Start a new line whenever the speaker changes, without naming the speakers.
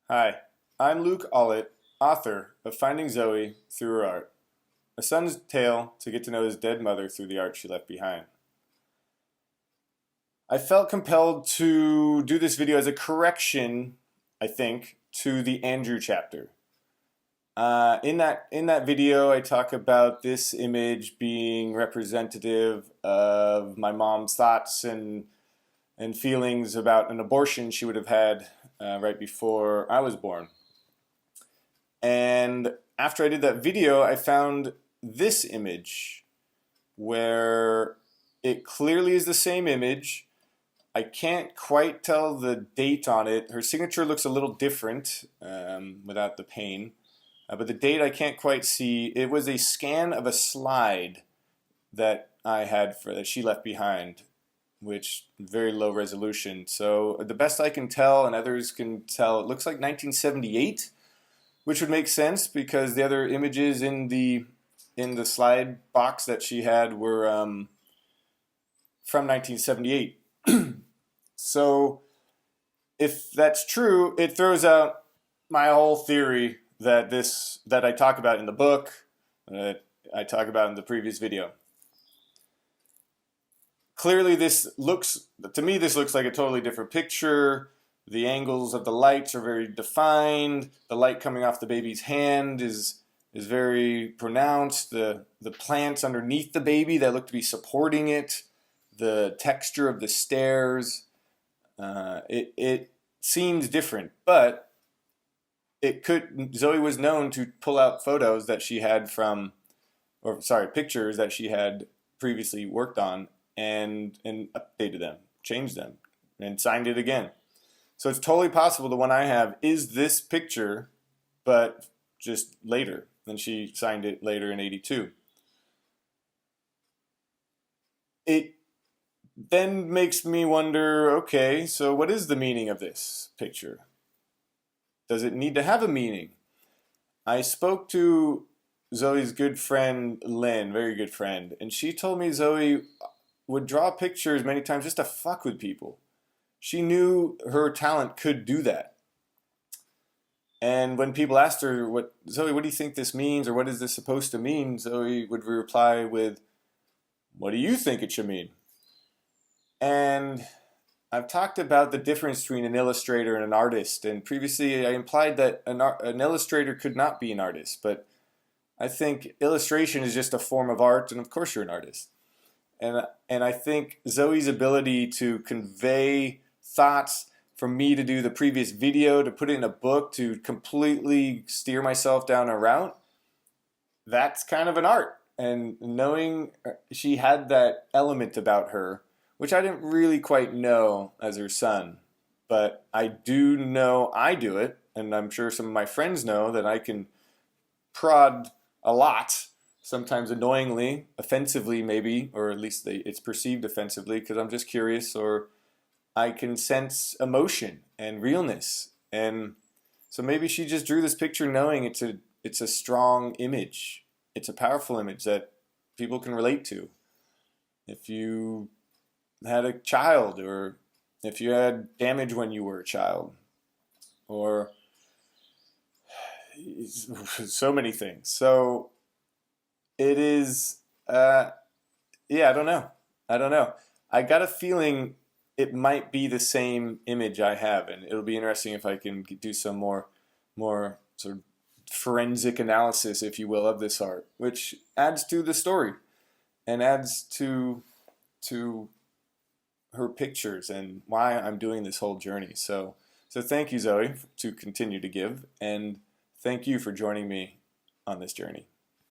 Hi, I'm Luke Ollett, author of Finding Zoe Through Her Art, a son's tale to get to know his dead mother through the art she left behind. I felt compelled to do this video as a correction, I think, to the Andrew chapter. In that video, I talk about this image being representative of my mom's thoughts and feelings about an abortion she would have had right before I was born. And after I did that video, I found this image where it clearly is the same image. I can't quite tell the date on it. Her signature looks a little different without the pain. But the date I can't quite see. It was a scan of a slide that I had that she left behind, which very low resolution. So the best I can tell, and others can tell, it looks like 1978, which would make sense because the other images in the slide box that she had were from 1978. So if that's true, it throws out my whole theory that I talk about in the book, that I talk about in the previous video. Clearly this looks like a totally different picture. The angles of the lights are very defined. The light coming off the baby's hand is very pronounced. The plants underneath the baby that look to be supporting it, the texture of the stairs, it seems different, but Zoe was known to pull out photos that she had pictures that she had previously worked on and updated them, changed them, and signed it again. So it's totally possible the one I have is this picture, but just later. Then she signed it later in '82. It then makes me wonder, okay, so what is the meaning of this picture? Does it need to have a meaning? I spoke to Zoe's good friend, Lynn, very good friend, and she told me Zoe would draw pictures many times just to fuck with people. She knew her talent could do that. And when people asked her, Zoe, what do you think this means, or what is this supposed to mean? Zoe would reply with, what do you think it should mean? And I've talked about the difference between an illustrator and an artist, and previously I implied that an illustrator could not be an artist, but I think illustration is just a form of art, and of course you're an artist. And I think Zoe's ability to convey thoughts, for me to do the previous video, to put it in a book, to completely steer myself down a route, that's kind of an art. And knowing she had that element about her, which I didn't really quite know as her son, but I do know I do it, and I'm sure some of my friends know that I can prod a lot, sometimes annoyingly, offensively maybe, or at least it's perceived offensively because I'm just curious, or I can sense emotion and realness. And so maybe she just drew this picture knowing it's a strong image. It's a powerful image that people can relate to. If you had a child, or if you had damage when you were a child, or so many things. So it is, yeah, I don't know. I got a feeling it might be the same image I have, and it'll be interesting if I can do some more sort of forensic analysis, if you will, of this art, which adds to the story and adds to her pictures and why I'm doing this whole journey. So thank you, Zoe, to continue to give, and thank you for joining me on this journey.